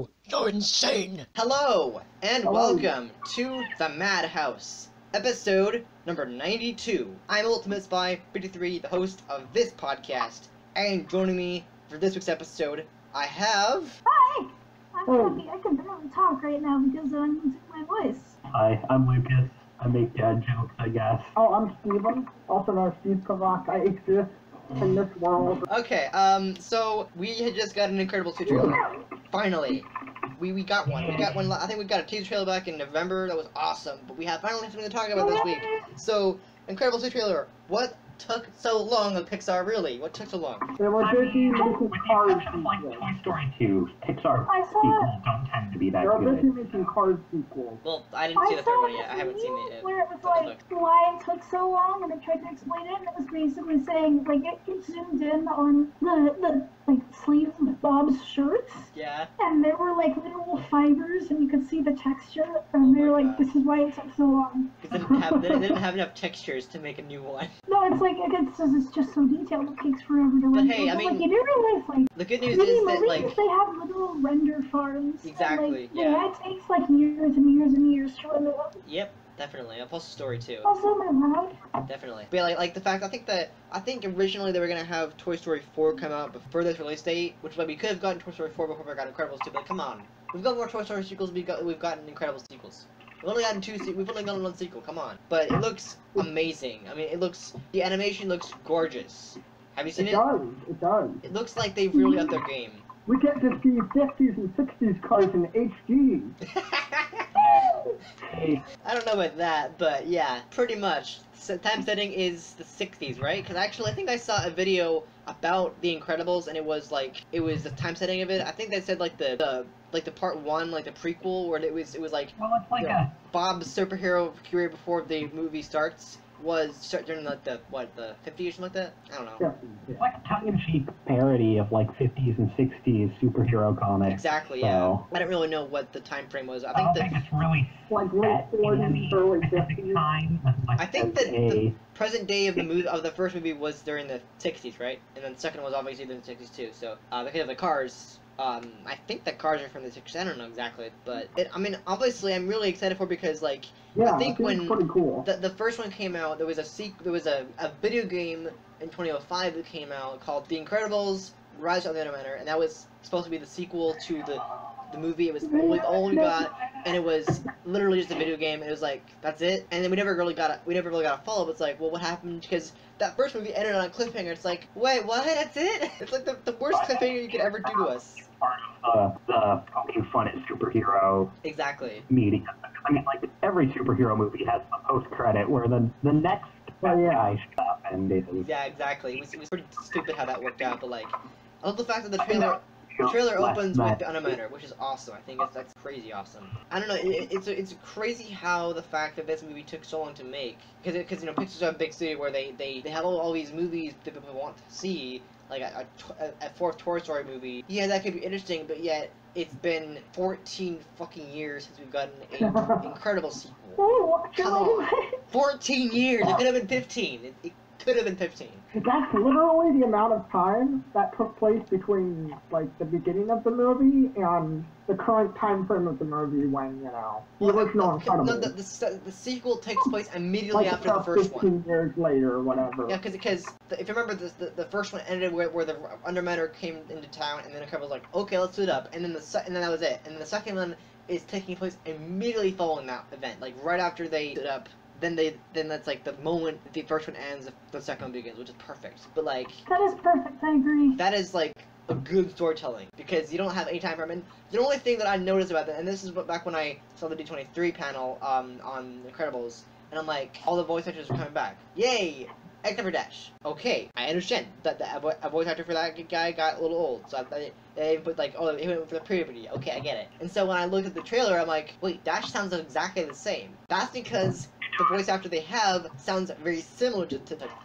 No! You're insane! Hello, and welcome to the Madhouse, episode number 92. I'm Ultimate Spy 53, the host of this podcast, and joining me for this week's episode, I have... Hi! I'm Chakky. I can barely talk right now because I'm losing my voice. Hi, I'm Lucas. I make dad jokes, I guess. Oh, I'm Steven, also known as Steve Kovoc. I exist in this world. Okay, so we had just got an Incredibles 2 trailer. Finally. We got one. We got one. I think we got a teaser trailer back in November. That was awesome. But we have finally something to talk about this week. So, Incredibles 2 trailer. What took so long with Pixar, really? What took so long? They were busy making Cars sequels. Like Toy Story 2, Pixar I saw sequels don't tend to be that They were busy good. making Cars sequels. Well, I didn't see the third one yet. I haven't seen it yet. Where it was like, why it took so long, and they tried to explain it, and it was basically saying, like, it zoomed in on the sleeves of Bob's shirts, Yeah. and there were, like, literal fibers, and you could see the texture, and they were like, this is why it took so long. They didn't have enough textures to make a new one. No, it's like, it's just so detailed, it takes forever to But render. hey, I mean, like, you do realize, like, the good news many is that, movies, like... they have literal render farms. Exactly, and, like, yeah. It takes, like, years and years and years to render them. Yep, definitely. A plus story, too. Also, am I loud? Definitely. But yeah, like the fact, I think originally they were gonna have Toy Story 4 come out before this release date, which like we could have gotten Toy Story 4 before we got Incredibles 2, but come on. We've got more Toy Story sequels, we've gotten Incredibles sequels. We've only gotten one sequel, come on. But it looks amazing. I mean, the animation looks gorgeous. Have you seen it? It does. It looks like they've really upped their game. We get to see 50s and 60s cars in HD. I don't know about that, but yeah, pretty much. So time setting is the 60s, right? Because actually, I think I saw a video about The Incredibles, and it was the time setting of it. I think they said like the part 1, like the prequel, where it was like, Well, it's like Bob's superhero career before the movie starts was during like the 50s or something like that. I don't know. Yeah. it's like a tongue-in-cheek parody of like 50s and 60s superhero comics. Exactly. So, Yeah. I don't really know what the time frame was. I don't think it's really Like late set in 40s, any early specific 50s. time. Like, I think that the present day of the first movie was during the 60s, right? And then the second one was obviously in the 60s too. So because of the cars, I think the cars are from the 60s. I don't know exactly, but I mean, obviously, I'm really excited for it because like Yeah, I think when pretty cool. the first one came out, there was a video game in 2005 that came out called The Incredibles: Rise of the Underminer, and that was supposed to be the sequel to the movie. It was all we got, and it was literally just a video game, and it was like, that's it. And then we never really got a follow-up. It's like, well, what happened? Because that first movie ended on a cliffhanger. It's like, wait, what? That's it? It's like the worst cliffhanger you could ever do to us. Part of the poking fun at superhero Exactly. media. I mean, like every superhero movie has a post-credit where the next guy stuff and is. Yeah, exactly. It was pretty stupid how that worked out, but like, I love the fact that the trailer opens with the Underminer, which is awesome. I think that's crazy awesome. I don't know. It's crazy how the fact that this movie took so long to make, because Pixar's a big studio where they have all these movies that people want to see, like a fourth Toy Story movie. Yeah, that could be interesting, but yet it's been 14 fucking years since we've gotten an Incredible sequel. Oh, Come on, 14 years. It could have been 15. It could have been 15. That's literally the amount of time that took place between, like, the beginning of the movie and the current time frame of the movie when, the original Incredibles. No, the sequel takes place immediately like after the first 15 one. years later or whatever. Yeah, because if you remember, the first one ended where the Underminer came into town, and then Incredibles was like, okay, let's suit up, and then and then that was it. And then the second one is taking place immediately following that event, like right after they stood up. Then that's like the moment the first one ends, the second one begins, which is perfect. But like, that is perfect, I agree. that is like a good storytelling because you don't have any time frame. And the only thing that I noticed about that, and this is back when I saw the D23 panel on Incredibles, and I'm like, all the voice actors are coming back, yay! Except for Dash. Okay, I understand that a voice actor for that guy got a little old, so they put like, oh, he went for the puberty. Okay, I get it. And so when I looked at the trailer, I'm like, wait, Dash sounds exactly the same. That's because the voice actor they have sounds very similar to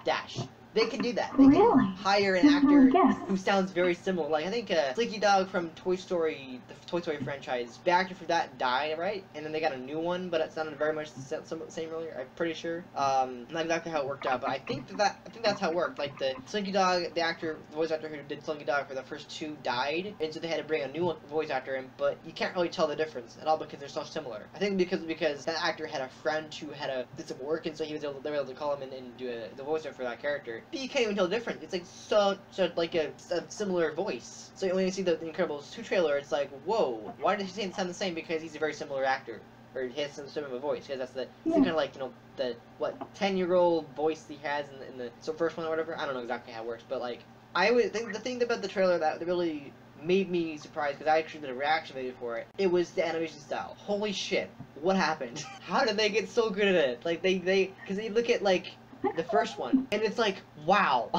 Dash. They can do that. They can Really? hire an actor Yes. who sounds very similar. Like, I think Slinky Dog from Toy Story, the Toy Story franchise, the actor for that died, right? And then they got a new one, but it sounded very much the same earlier. I'm pretty sure. Not exactly how it worked out, but I think that's how it worked. Like, the Slinky Dog, the voice actor who did Slinky Dog for the first two died, and so they had to bring a new voice actor in, but you can't really tell the difference at all because they're so similar. I think because that actor had a friend who did some work, and so they were able to call him in and do the voice actor for that character. But you can't even tell the difference. It's like such like a similar voice. So when you see the Incredibles 2 trailer, it's like, whoa, why did he sound the same? Because he's a very similar actor. Or he has some sort of a voice, because it's kind of like, the 10-year-old voice he has in the first one or whatever. I don't know exactly how it works, but like, I would think the thing about the trailer that really made me surprised, because I actually did a reaction video for it, it was the animation style. Holy shit, what happened? How did they get so good at it? Like, because they look at, like, the first one, and it's like, wow.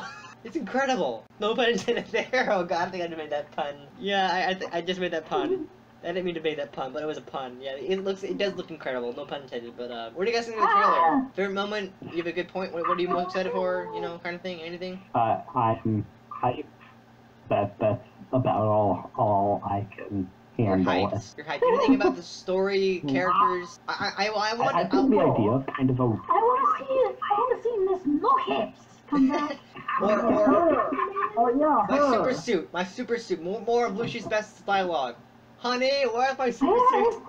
It's incredible. No pun intended there. Oh god, I think I just made that pun. Yeah, I just made that pun. I didn't mean to make that pun, but it was a pun. Yeah, it does look incredible. No pun intended. But what do you guys think of the trailer? Favorite moment? You have a good point. What are you most excited for? You know, kind of thing. Anything? I'm hyped. That's about all I can handle. You're hyped. Anything about the story, characters? I think the idea of kind of a. I want to see Miss No Hips come back. My super suit. More of Lucy's best dialogue. Honey, where's my super suit?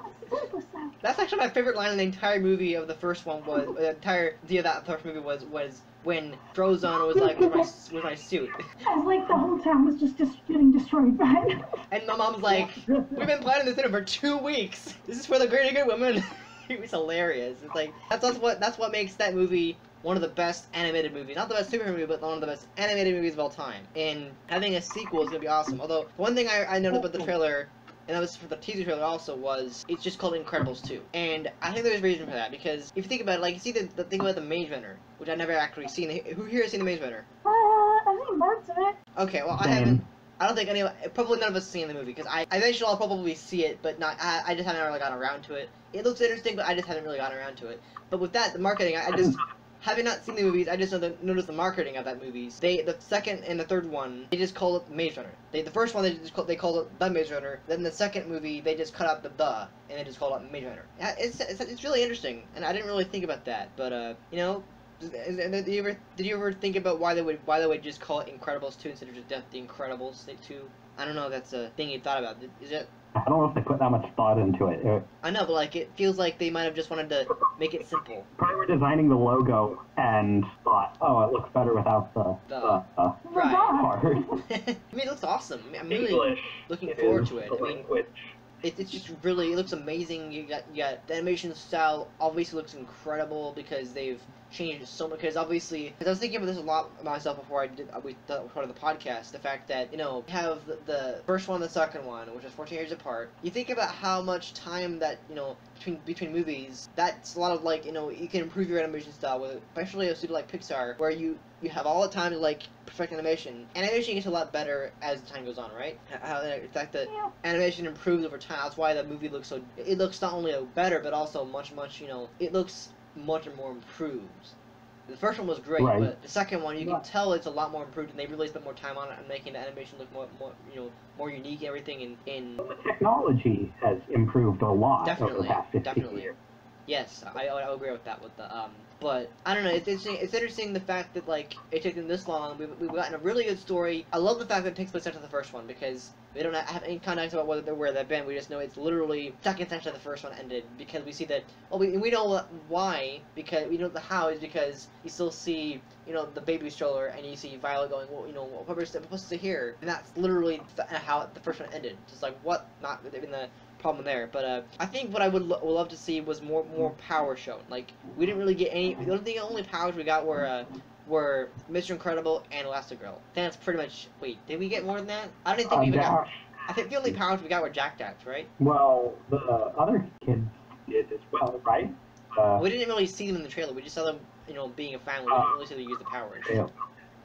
That's actually my favorite line in the entire movie of the first one. The entire idea of that first movie was when Frozone was like, where's my suit? I was like, the whole town was just getting destroyed by. And my mom's like, we've been planning this dinner for 2 weeks. This is for the greater good women. It was hilarious. It's like that's what makes that movie one of the best animated movies. Not the best superhero movie, but one of the best animated movies of all time. And having a sequel is gonna be awesome. Although one thing I noted about the trailer, and that was for the teaser trailer also, was it's just called Incredibles 2. And I think there's a reason for that, because if you think about it, like, you see the thing about the Maze Runner, which I've never actually seen. Who here has seen the Maze Runner? I've seen parts of it. Okay, well, I haven't. I don't think probably none of us have seen the movie, because I eventually I'll probably see it, but I just haven't really gotten around to it. It looks interesting, but I just haven't really gotten around to it. But with that, the marketing, I just... Having not seen the movies, I just noticed the marketing of that movies. The second and the third one, they just called it Maze Runner. The first one, they called it The Maze Runner. Then the second movie, they just cut out the, and they just called it Maze Runner. It's really interesting, and I didn't really think about that. But you know, did you ever think about why they would just call it Incredibles 2 instead of just The Incredibles 2? I don't know if that's a thing you thought about. Is it? I don't know if they put that much thought into it. I know, but like, it feels like they might have just wanted to make it simple. Probably were designing the logo and thought, oh, it looks better without the right. part. I mean, it looks awesome. I'm really looking forward to it. I mean, it's just really, it looks amazing. You got the animation style obviously looks incredible because they've changed so much. Because obviously, because I was thinking about this a lot myself before we recorded the podcast. The fact that, you know, you have the first one and the second one, which is 14 years apart. You think about how much time that, you know, between movies. That's a lot of, like, you know, you can improve your animation style with, especially a studio like Pixar, where you have all the time to, like, perfect animation. Animation gets a lot better as the time goes on, right? The fact that animation improves over time. That's why the movie looks so. It looks not only better, but also much, you know, it looks much more improved. The first one was great, right. But the second one, you can tell it's a lot more improved, and they really spent more time on it and making the animation look more you know, more unique and everything. The technology has improved a lot over the past 15 years. Yes, I agree with that. But I don't know. It's interesting the fact that, like, it took them this long. We've gotten a really good story. I love the fact that it takes place after the first one, because we don't have any context about where they've been. We just know it's literally seconds after the first one ended, because we see that. Well, we know why, because we know the how is because you still see, you know, the baby stroller, and you see Violet going, well, you know, what we're supposed to hear, and that's literally how the first one ended. Just like, what? Not in the problem there. But I think what I would love to see was more power shown. Like, we didn't really get any. The only powers we got were Mr. Incredible and Elastigirl. I think that's pretty much. Wait, did we get more than that? I don't think we even got. I think the only powers we got were Jack Dax, right? Well, the other kids did as well, right? We didn't really see them in the trailer. We just saw them, you know, being a family. We didn't really see them use the powers. Yeah.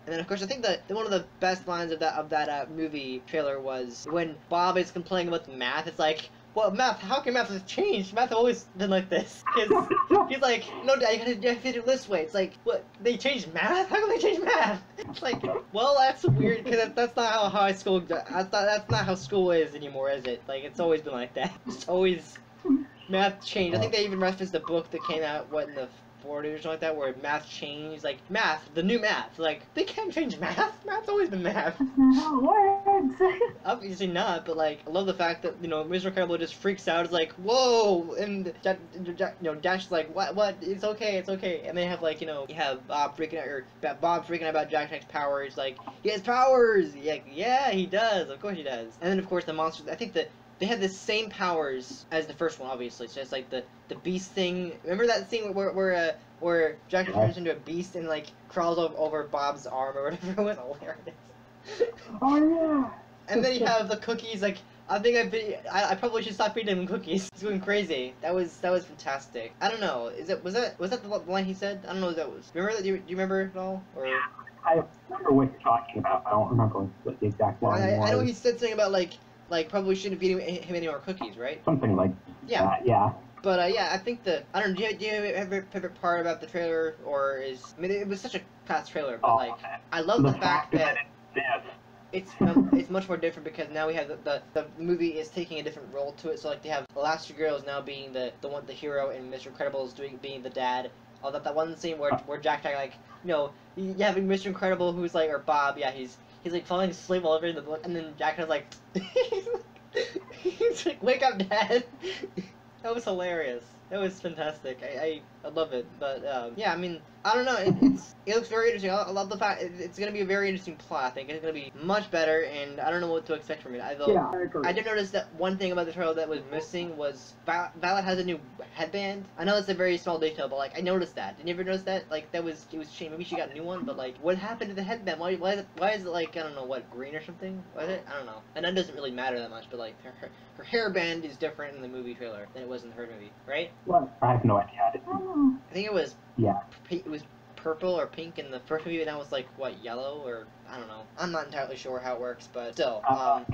And then, of course, I think that one of the best lines of that movie trailer was when Bob is complaining about the math. It's like, well, Math, how can Math have changed? Math have always been like this. Because he's like, no, Dad, you have to do it this way. It's like, what? They changed Math? How can they change Math? It's like, well, that's weird, because that's not how high school, that's not how school is anymore, is it? Like, it's always been like that. It's always, Math changed. I think they even referenced the book that came out, what, in the 40s or something like that, where Math changed, like, Math, the new Math, like, they can't change Math. Math's always been Math. That's not how it works. Obviously not, but like, I love the fact that, you know, Mr. Incredible just freaks out. It's like, whoa, and Dash's like, what? It's okay, it's okay. And they have like, you know, you have Bob freaking out about Jack Jack's powers. Like, he has powers. Yeah, he does. Of course he does. And then of course the monsters. I think that they have the same powers as the first one, obviously. So it's like the beast thing. Remember that scene where Jack turns into a beast and like crawls over Bob's arm or whatever? It was hilarious. Oh yeah. And then you have the cookies. Like, I think I probably should stop feeding him cookies. He's going crazy. That was fantastic. I don't know. Was that the line he said? I don't know what that was. Remember that? Do you remember it all? Or I remember what you're talking about. I don't remember what the exact line was. I know he said something about like probably shouldn't feed him any more cookies, right? Something like that. Yeah. But yeah, I think I don't know. Do you have a favorite part about the trailer, or I mean, it was such a class trailer, but like, I love the fact that it's much more different because now we have the movie is taking a different role to it. So like they have Elastigirl is now being the hero, and Mr. Incredible is being the dad. Oh, that one scene where Jack like, you know, you having Mr. Incredible who's like, or Bob, yeah, he's like falling asleep while over in the book, and then Jack is like, he's like, wake up, Dad. That was hilarious. That was fantastic. I love it. But yeah, I mean, I don't know. It looks very interesting. I love the fact it's gonna be a very interesting plot. I think it's gonna be much better, and I don't know what to expect from it. Yeah, I agree. I did notice that one thing about the trailer that was missing was Violet has a new headband. I know it's a very small detail, but like I noticed that. Did you ever notice that? Like it was shame. Maybe she got a new one, but like what happened to the headband? Why is it like I don't know what, green or something? Was it? I don't know. And that doesn't really matter that much, but like her hairband is different in the movie trailer than it was in her movie, right? What? I have no idea. I think it was. Yeah. It was purple or pink in the first movie, and now it's like what, yellow, or I don't know. I'm not entirely sure how it works, but still.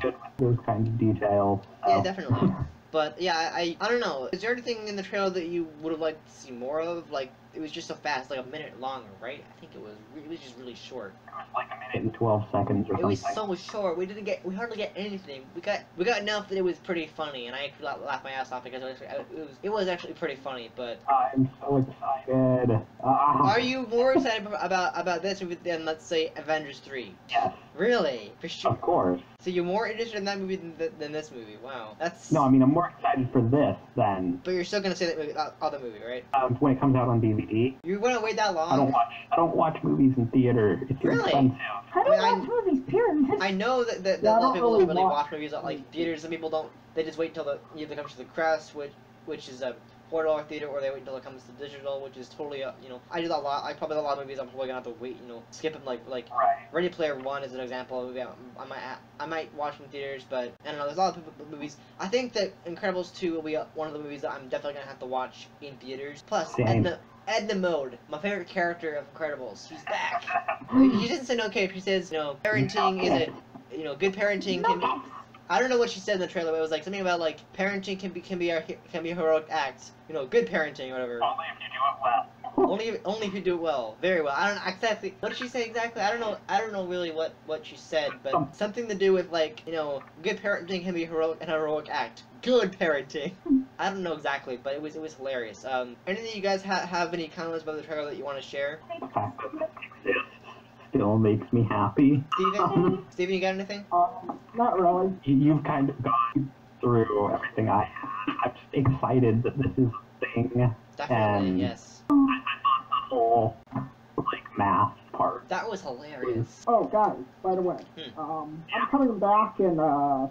Just those kinds of details. Yeah, definitely. But yeah, I don't know. Is there anything in the trailer that you would have liked to see more of? Like, it was just so fast, like a minute longer, right? I think it was just really short. It was like a minute and 12 seconds or something. It was so short. We hardly get anything. We got enough that it was pretty funny, and I actually laughed my ass off because it was actually pretty funny. But I'm so excited. Are you more excited about this movie than, let's say, Avengers 3? Yes. Really? For sure. Of course. So you're more interested in that movie than this movie? Wow. That's. No, I mean I'm more excited for this than. But you're still gonna say that other movie, right? When it comes out on DVD. You wanna wait that long? I don't watch movies in theater. It's Really? expensive. I don't watch movies, period. I know that a lot of people don't really watch movies at like theaters. Some people don't. They just wait until either comes to the Crest, which is a $4 theater, or they wait until it comes to digital, which is totally you know. I do that a lot. I probably a lot of movies I'm probably gonna have to wait. You know, skip them like Right. Ready Player One is an example of a movie I might watch in theaters, but I don't know. There's a lot of movies. I think that Incredibles 2 will be one of the movies that I'm definitely gonna have to watch in theaters. Plus, Edna Mode, my favorite character of Incredibles, she's back. She doesn't say no cape. She says, you know, parenting is good parenting can be. I don't know what she said in the trailer, but it was like something about like parenting can be a heroic act. You know, good parenting, whatever. Only if you do it well. Only if you do it well, very well. I don't know exactly what did she say exactly. I don't know really what she said, but something to do with like, you know, good parenting can be an heroic act. Good parenting. I don't know exactly, but it was hilarious. Anything you guys have any comments about the trailer that you want to share? The fact that it exists still makes me happy. Steven, you got anything? Not really. You've kind of gone through everything I had. I'm just excited that this is a thing. Definitely, and yes. I thought the whole like math part. That was hilarious. Oh, guys, by the way, I'm coming back in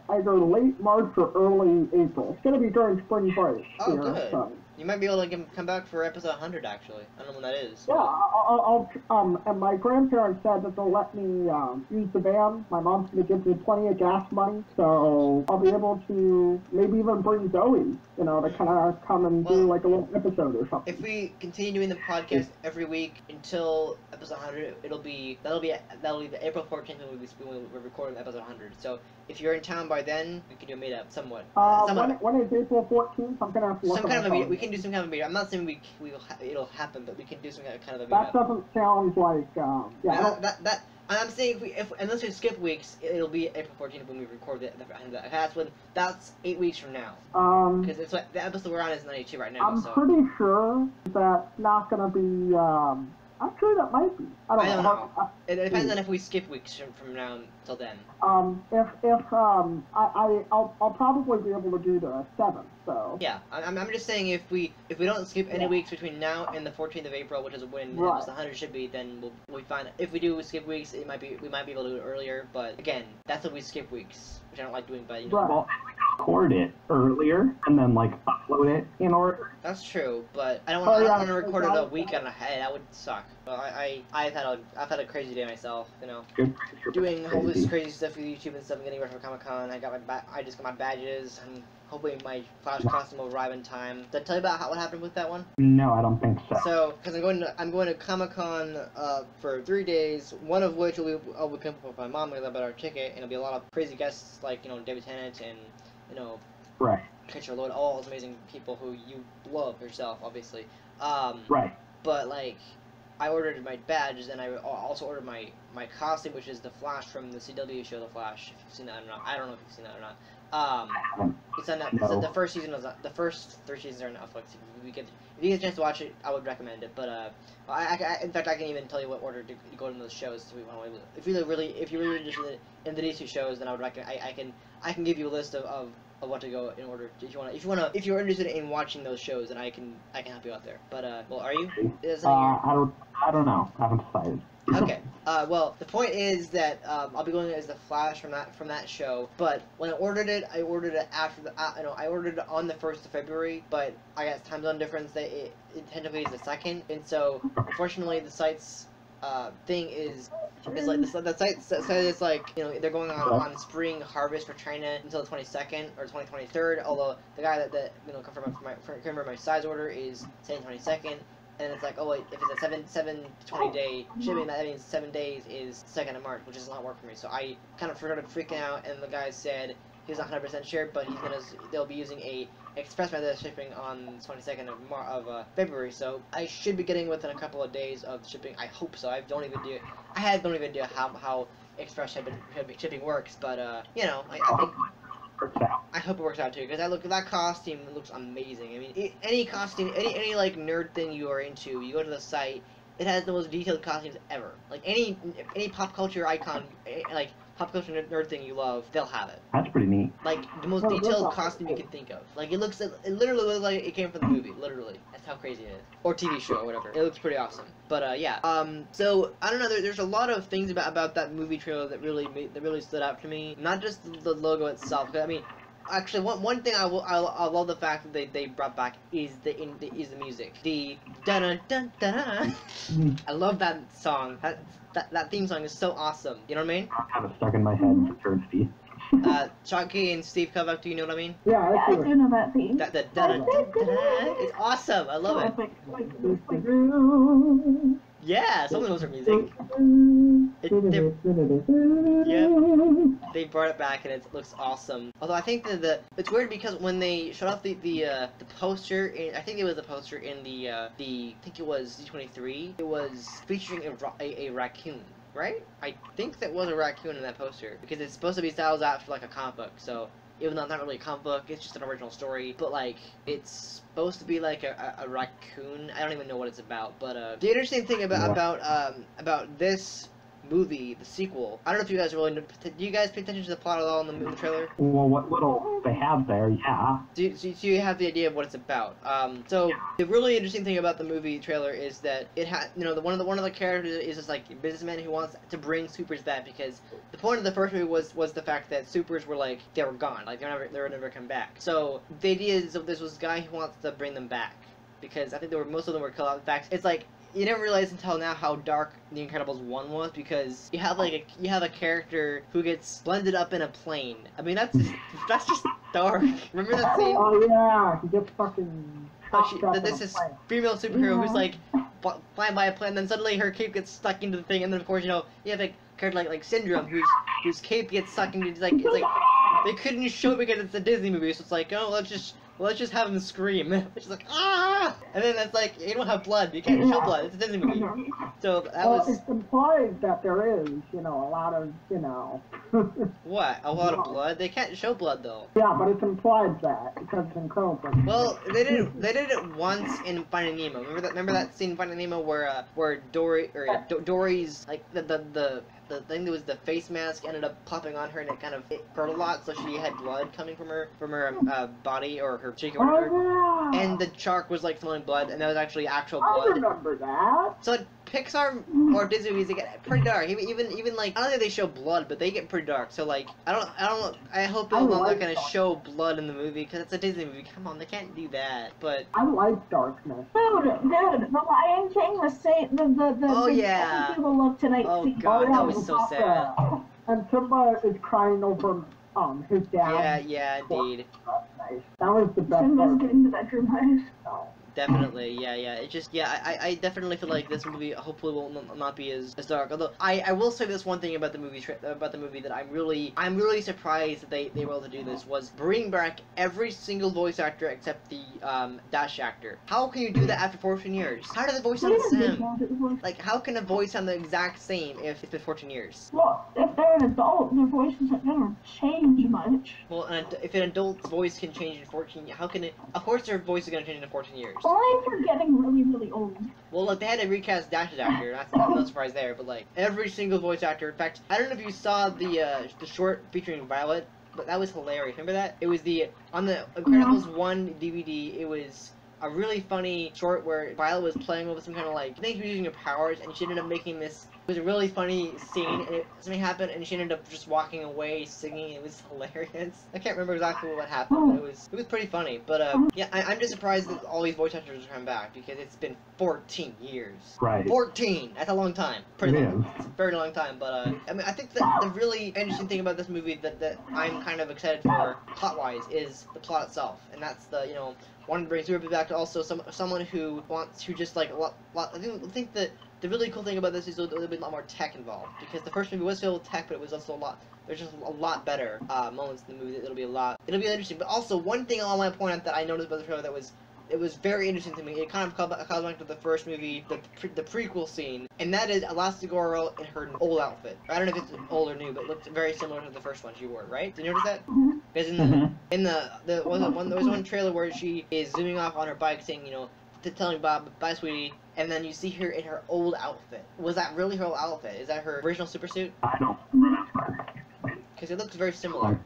either late March or early April. It's gonna be during spring break. Oh, here, good. so. You might be able to come back for episode 100, actually. I don't know when that is. Yeah, I'll and my grandparents said that they'll let me use the van. My mom's gonna give me plenty of gas money, so I'll be able to maybe even bring Zoe, you know, to kind of come and do like a little episode or something. If we continue doing the podcast every week until episode 100, that'll be the April 14th when we're recording episode 100. So if you're in town by then, we can do a meetup somewhat. When is April 14th? I'm gonna have to look Some kind at of a my meetup. We can phone. do some kind of a meetup. I'm not saying it'll happen, but we can do some kind of a meetup. That doesn't sound like, I'm saying unless we skip weeks, it'll be April 14th when we record that's 8 weeks from now. Because it's what the episode we're on is 92 right now. I'm so. pretty sure that's not gonna be, I'm sure that might be. I don't know. It depends on if we skip weeks from now until then. I'll probably be able to do the 7th, so. Yeah, I'm just saying if we don't skip any weeks between now and the 14th of April, which is when the 100 should be, then we'll find. If we do skip weeks, we might be able to do it earlier. But again, that's if we skip weeks, which I don't like doing. But you know. Well, record it earlier and then like upload it in order. That's true, but I don't want to record it a week on ahead. That would suck. Well, I've had a crazy day myself, you know, doing all this crazy stuff with YouTube and stuff, and getting ready for Comic-Con. I just got my badges, and hopefully my Flash costume will arrive in time. Did I tell you about what happened with that one? No, I don't think so. So, because I'm going to Comic-Con for 3 days, one of which I'll be coming with my mom because I bought our ticket, and it'll be a lot of crazy guests like David Tennant and right. Kitcher Lloyd, all those amazing people who you love yourself, obviously. Right. But like, I ordered my badges, and I also ordered my costume, which is the Flash from the CW show, The Flash. If you've seen that or not, I don't know if you've seen that or not. It's on that. No. The first season the first 3 seasons are on Netflix. If you get a chance to watch it, I would recommend it. But in fact, I can even tell you what order to go to those shows. If you're really interested in these 2 shows, then I would recommend. I can give you a list of what to go in order if you're interested in watching those shows, then I can help you out there. But well, are you? I don't know. I haven't decided. Okay. Well, the point is that I'll be going as the Flash from that show. But when I ordered it after I ordered it on the 1st of February. But I got time zone difference that it technically is the 2nd, and so unfortunately the site's thing is like the site says it's like they're going on spring harvest for China until the 22nd or 23rd. Although the guy that confirmed my size order is saying 22nd. And it's like, oh wait, if it's a 7 to 20 day shipping, that means 7 days is 2nd of March, which does not work for me. So I kind of started freaking out, and the guy said he's not 100% sure, but they'll be using a express method of shipping on the 22nd of February. So I should be getting within a couple of days of shipping. I hope so. I don't even do how express shipping works, but I think. I hope it works out too, because that costume looks amazing. I mean, any costume, any like nerd thing you are into, you go to the site, it has the most detailed costumes ever. Like any pop culture icon, like pop culture nerd thing you love, they'll have it. That's pretty neat. Like the most detailed costume you can think of. Like it literally looks like it came from the movie. Literally, that's how crazy it is. Or TV show, or whatever. It looks pretty awesome. But yeah. So I don't know. There's a lot of things about that movie trailer that really stood out to me. Not just the logo itself. I mean, actually, one thing I love the fact that they brought back is the music. The dun dun dun dun. I love that song. That theme song is so awesome. You know what I mean? Kind of stuck in my head for eternity. Chakky and Steve Kovoc, do you know what I mean? Yeah, I do know that theme. That dun dun dun dun. It's awesome. I love it. Yeah, some of those are music. They brought it back and it looks awesome. Although I think that it's weird because when they showed off the poster, I think it was the poster in I think it was D23. It was featuring a raccoon, right? I think that was a raccoon in that poster because it's supposed to be styled after like a comic book. So even though it's not really a comic book, it's just an original story. But like it's supposed to be like a raccoon. I don't even know what it's about. But the interesting thing about this movie, the sequel, I don't know if you guys really know, do you guys pay attention to the plot at all in the movie trailer? Well, what little they have there, yeah. Do you have the idea of what it's about? So the really interesting thing about the movie trailer is that it had, one of the characters is this like businessman who wants to bring supers back because the point of the first movie was the fact that supers were like they were gone, like they would never come back. So the idea is that this was a guy who wants to bring them back because I think most of them were killed out. In fact, it's like you never realize until now how dark The Incredibles 1 was because you have a character who gets blended up in a plane. I mean that's just dark. Remember that scene? Oh yeah, he gets fucking. This is female superhero who's like flying by a plane, and then suddenly her cape gets stuck into the thing, and then of course you have a character like Syndrome whose cape gets stuck into it's like they couldn't show it because it's a Disney movie, so it's like, oh, let's just have him scream. It's just like, ah! And then it's like, you don't have blood, you can't show blood, it's a Disney movie. So that Well, was... it's implied that there is, a lot of, What? A lot of blood? They can't show blood, though. Yeah, but it's implied that, because it's incredible. Well, they did it once in Finding Nemo. Remember that scene in Finding Nemo where Dory's, like, the thing that was the face mask ended up popping on her and it hurt a lot, so she had blood coming from her body or her cheek or whatever. Oh, yeah. And the shark was like smelling blood, and that was actually actual I blood. remember that. So Pixar or Disney movies, they get pretty dark. Even like, I don't think they show blood, but they get pretty dark. So like, I don't know. I hope they're not gonna show blood in the movie because it's a Disney movie. Come on, they can't do that. But I like darkness. Dude, the Lion King was saying Oh, yeah. people love tonight. Oh god, that was so sad. And Simba is crying over his dad. Yeah, indeed. That's nice. That was the best Simba's part. getting the bedroom eyes. Oh. Definitely, yeah. It's just, I definitely feel like this movie hopefully will not be as dark. Although I will say this one thing about the movie that I'm really surprised that they were able to do this was bring back every single voice actor except the Dash actor. How can you do that after 14 years? How does the voice sound the same? Like, how can a voice sound the exact same if it's been 14 years? Well, if they're an adult, their voice doesn't never change much. Well, if an adult's voice can change in 14 years, how can it? Of course, their voice is gonna change in 14 years. Only if you're getting really, really old. Well, look, they had to recast Dash's actor. I'm not surprised there, but like every single voice actor. In fact, I don't know if you saw the short featuring Violet, but that was hilarious. Remember that? It was on the Incredibles 1 DVD. It was a really funny short where Violet was playing with some kind of like, I think she was using her powers, and she ended up making this. It was a really funny scene, and something happened, and she ended up just walking away singing. It was hilarious. I can't remember exactly what happened, but it was pretty funny. But yeah, I'm just surprised that all these voice actors are coming back because it's been 14 years. Right. 14. That's a long time. Pretty It long. is. It's a very long time. But I mean, I think that the really interesting thing about this movie that I'm kind of excited for plot-wise is the plot itself, and that's the wanting to bring Super back to also someone who wants to just like I think that the really cool thing about this is there'll be a lot more tech involved because the first movie was filled with tech, but it was also there's just a lot better moments in the movie. It'll be interesting. But also one thing I want to point out that I noticed about the trailer it was very interesting to me. It kind of called back to the first movie, the prequel scene, and that is Elastigirl in her old outfit. I don't know if it's old or new, but it looked very similar to the first one she wore, right? Did you notice that? Because there was one trailer where she is zooming off on her bike saying, telling Bob, bye sweetie, and then you see her in her old outfit. Was that really her old outfit? Is that her original supersuit? I don't remember. Because it looks very similar.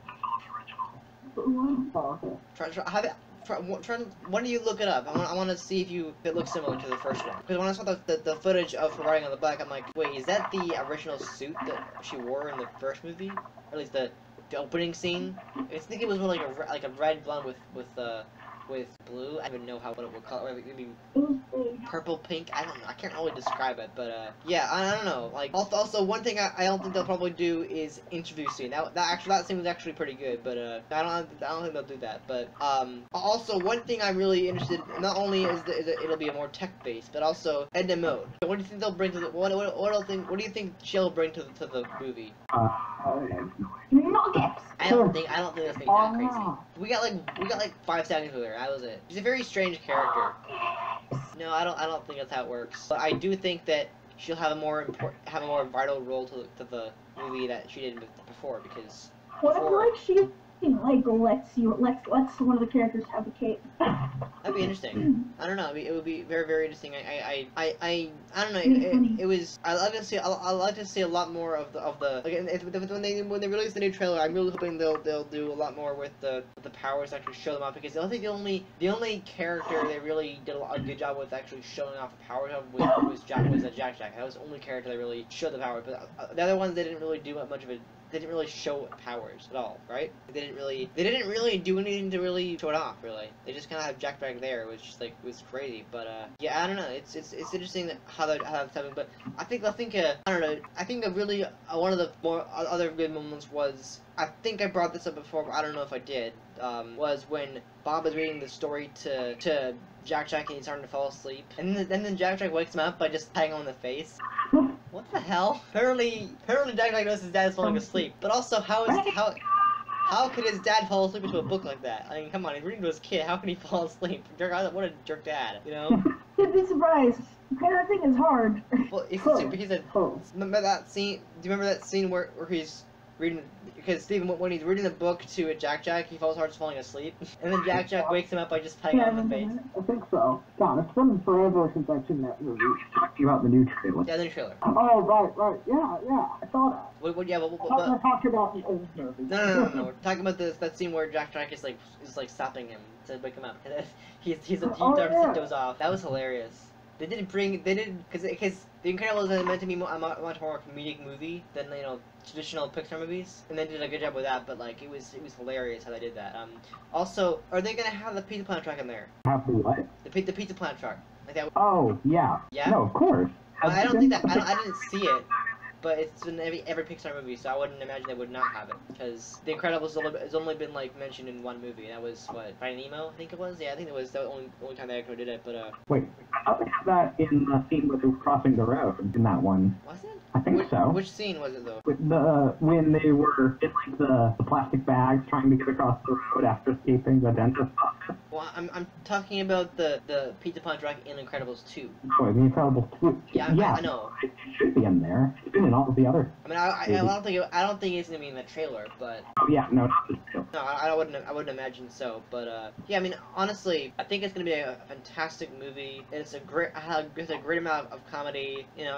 When do you look it up? I want to see if it looks similar to the first one. Because when I saw the footage of her riding on the bike, I'm like, wait, is that the original suit that she wore in the first movie? Or at least the opening scene? I think it was more like a red blonde with blue. I don't even know what it would call it. Maybe purple, pink. I don't know. I can't really describe it, but yeah, I don't know. Like also one thing I don't think they'll probably do is introducing that scene was actually pretty good, but I don't think they'll do that. But also one thing I'm really interested in, not only is it'll be a more tech based, but also Edna Mode. So what do you think they'll bring to the what do you think she'll bring to the movie? Nuggets. I don't think that's gonna be that crazy. We got like 5 seconds with her. That was it. She's a very strange character. No, I don't think that's how it works. But I do think that she'll have a more vital role to the movie that she did before because. What if like she lets one of the characters have the cape? That'd be interesting. I don't know. I mean, it would be very, very interesting. I don't know. It was. I like to see a lot more of the. Like, when they release the new trailer, I'm really hoping they'll do a lot more with the powers to actually show them off because I think the only character they really did a good job with actually showing off the powers of was Jack. That was the only character that really showed the powers. But the other ones they didn't really do much of it. They didn't really show powers at all, right? They didn't really do anything to really show it off, really. They just kind of have Jack back there. It was just like, it was crazy. But yeah, I don't know. It's interesting how that's happening. But I think I don't know. I think one of the more other good moments was, I think I brought this up before, but I don't know if I did. Was when Bob is reading the story to Jack and he's starting to fall asleep, and then Jack wakes him up by just patting him on the face. What the hell? Apparently Jack knows his dad is falling asleep. But also, how How could his dad fall asleep into a book like that? I mean, come on, he's reading to his kid. How can he fall asleep? What a jerk dad, you know? You'd be surprised. Parenting is hard. Well, he said, remember that scene? Do you remember that scene where he's reading? Because Steven, when he's reading the book to Jack, he starts falling asleep, and then Jack wakes him up by just patting him on the face. I think so. God, it's been forever since I've seen that movie. Talking about the new trailer. Yeah, the new trailer. Oh, right. Yeah, I saw that. What, I thought we were talking about the old movie. No. We're talking about that scene where Jack is stopping him to wake him up. He does off. That was hilarious. They didn't because The Incredibles is meant to be a much more comedic movie than traditional Pixar movies, and they did a good job with that. But like it was hilarious how they did that. Also, are they gonna have the Pizza Planet track in there? Have the what? The Pizza Planet track. Like that. Oh yeah. Yeah. No, of course. I don't think that I didn't see it. But it's in every Pixar movie, so I wouldn't imagine they would not have it. Because The Incredibles has only been like mentioned in one movie, and that was what, Finding Nemo, I think it was. Yeah, I think it was the only time they actually did it. But wait, I thought they had that in the scene with them crossing the road in that one. Was it? I think so. Which scene was it though? With when they were in like the plastic bags trying to get across the road after escaping the dentist office. Well, I'm talking about the Pizza Planet track in Incredibles 2. Oh, The Incredibles 2. Yeah, I know. It should be in there. It's been in all of the other. I mean, I don't think it's gonna be in the trailer, but. Oh yeah, no, not the trailer. No, I wouldn't imagine so, but yeah, I mean, honestly, I think it's gonna be a fantastic movie. It's a great amount of comedy. You know,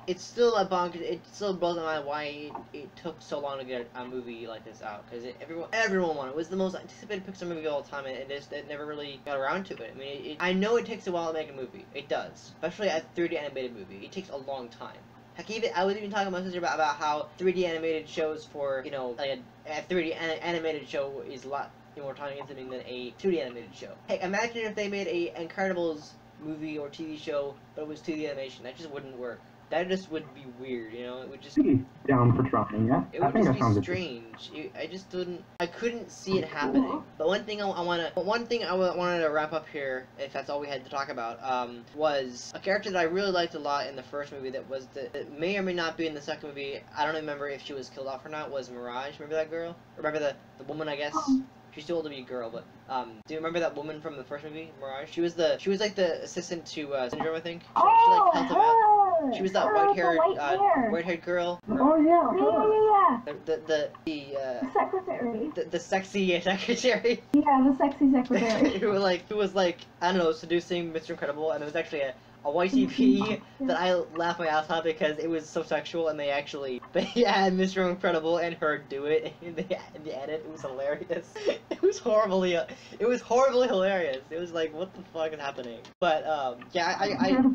it's still it still blows my mind why it took so long to get a movie like this out, because everyone wanted it. It was the most anticipated Pixar movie of all time, and it never really got around to it. I mean, I know it takes a while to make a movie. It does, especially a 3D animated movie. It takes a long time. Heck, I was even talking to my sister about how 3D animated shows for, like a 3D animated show is a lot more time consuming than a 2D animated show. Hey, imagine if they made a Incredibles movie or TV show, but it was 2D animation. That just wouldn't work. That just would be weird, It would just be down for trying, yeah. It would just be strange. I couldn't see it happening. But one thing I wanted to wrap up here, if that's all we had to talk about, was a character that I really liked a lot in the first movie that may or may not be in the second movie. I don't remember if she was killed off or not. Was Mirage? Remember that girl? Remember the woman? I guess. She's too old to be a girl, but do you remember that woman from the first movie, Mirage? She was like the assistant to Syndrome, I think. She like helped him out. She was that white-haired girl. Oh yeah. The secretary. The sexy secretary. Yeah, the sexy secretary. who was like I don't know, seducing Mr. Incredible, and it was actually a YTP that I laughed my ass off because it was so sexual, and they had Mr. Incredible and her do it in the edit. It was hilarious. It was horribly hilarious. It was like, what the fuck is happening? But yeah, I don't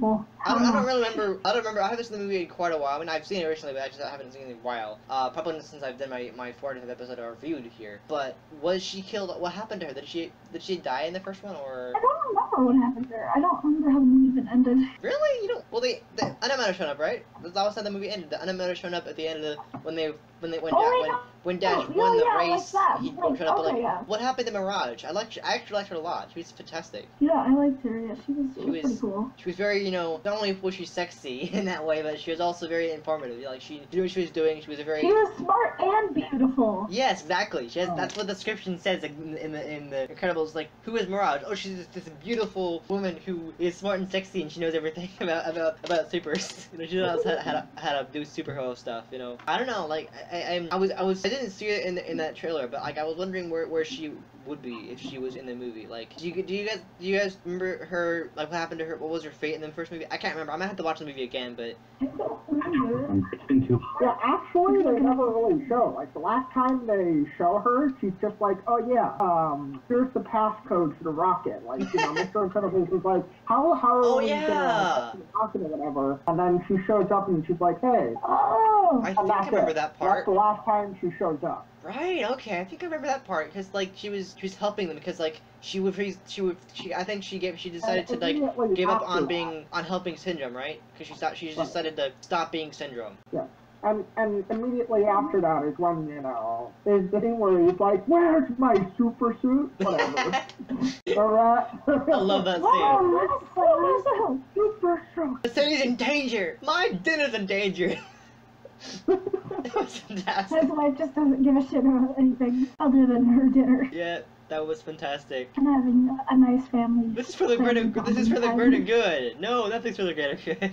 really remember. I don't remember. I haven't seen the movie in quite a while. I mean, I've seen it recently, but I haven't seen it in a while. Probably since I've done my 40th episode or reviewed here. But was she killed? What happened to her? Did she die in the first one, or? I don't remember what happened to her. I don't remember how the movie even ended. Really? You don't? Well, the animator showed up, right? That's how the movie ended. The animator showed up at the end of when Dash won the race. He showed up. Okay, what happened to Mirage? I actually liked her a lot. She was fantastic. Yeah, I liked her. Yeah, she was pretty cool. She was very, not only was she sexy in that way, but she was also very informative. Like she knew what she was doing. She was She was smart and beautiful. Yes, exactly. That's what the description says in the Incredibles. Like, who is Mirage? Oh, she's this beautiful woman who is smart and sexy, and she knows everything about supers. She knows how to do superhero stuff. I don't know. Like I didn't see it in that trailer, but like I was wondering where she would be if she was in the movie. Like, do you guys remember her? Like, what happened to her? What was her fate in the first movie? I can't remember. I might have to watch the movie again, but. I don't remember. It's been too long. Yeah, actually, they never really show. Like the last time they show her, she's just like, oh yeah, here's the passcode to the rocket. Like, Mr. Incredible is like, how are we gonna rocket or whatever? And then she shows up and she's like, hey. Oh. I think I remember that part. That's the last time she shows up. Right. Okay. I think I remember that part because like she was helping them because like I think she decided to like give up on helping Syndrome, right? Because she decided to stop being Syndrome. Yeah. And immediately after that is when, there's the thing where he's like, where's my super suit? Whatever. Alright. I love that scene. Oh, super suit. The city's in danger. My dinner's in danger. That was fantastic. His wife just doesn't give a shit about anything other than her dinner. Yeah, that was fantastic. And having a nice family. This is for the greater. This is for the greater good. No, nothing's for the greater good.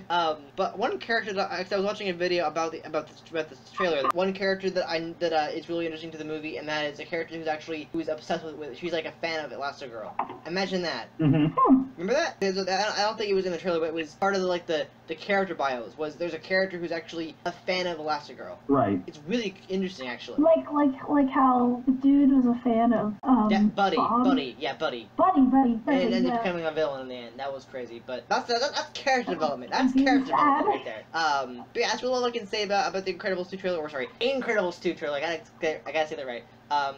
But one character that I was watching a video about this trailer. One character that is really interesting to the movie, and that is a character who's obsessed with. She's like a fan of Elastigirl. Imagine that. Mm-hmm. Remember that? I don't think it was in the trailer, but it was part of the character bios. There's a character who's actually a fan of Elastigirl. Right. It's really interesting, actually. Like how the dude was a fan of Yeah, Buddy. Bob. Buddy. And then yeah. becoming a villain in the end. That was crazy, but that's character development. That's character development right there. But yeah, that's really all I can say about the Incredibles 2 trailer. Or sorry, Incredibles 2 trailer. I gotta say that right.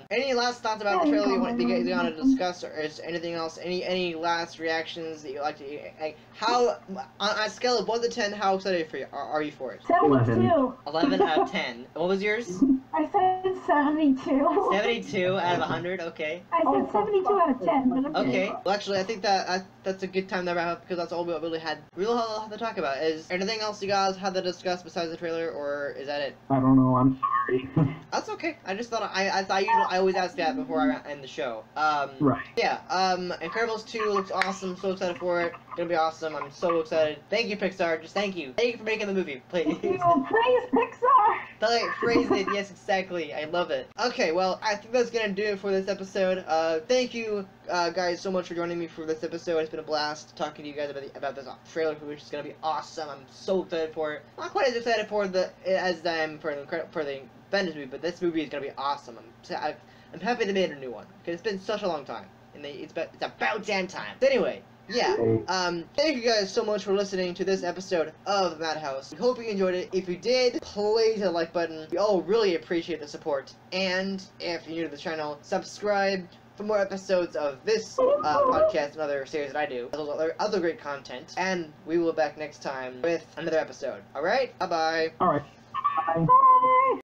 Any last thoughts about the trailer you want to discuss, or is anything else? Any last reactions that you like to? Like, how on a scale of 1 to 10, how excited are you for it? 72. 11 out of 10. What was yours? I said 72. 72 out of 100. Okay. I said 72 out of 10, but Okay. Well, actually, I think that's a good time to wrap up because that's all we really had to talk about. Is there anything else you guys had to discuss besides the trailer, or is that it? I don't know. I'm sorry. That's okay. I just thought I always ask that before I end the show. Right. Yeah. Incredibles 2 looks awesome. So excited for it. Gonna be awesome. I'm so excited. Thank you, Pixar. Just thank you. Thank you for making the movie. Please. you will praise Pixar. Phrase it. Yes, exactly. I love it. Okay. Well, I think that's gonna do it for this episode. Thank you, guys, so much for joining me for this episode. It's been a blast talking to you guys about this trailer, which is gonna be awesome. I'm so excited for it. Not quite as excited for as I am for the Avengers movie, but this movie is gonna be awesome. I'm happy they made a new one because it's been such a long time, and it's about damn time. But anyway, yeah. Thank you guys so much for listening to this episode of Madhouse. We hope you enjoyed it. If you did, please hit the like button. We all really appreciate the support. And if you're new to the channel, subscribe for more episodes of this podcast and other series that I do, as well as other great content. And we will be back next time with another episode. All right. Bye bye. All right. Bye. Bye.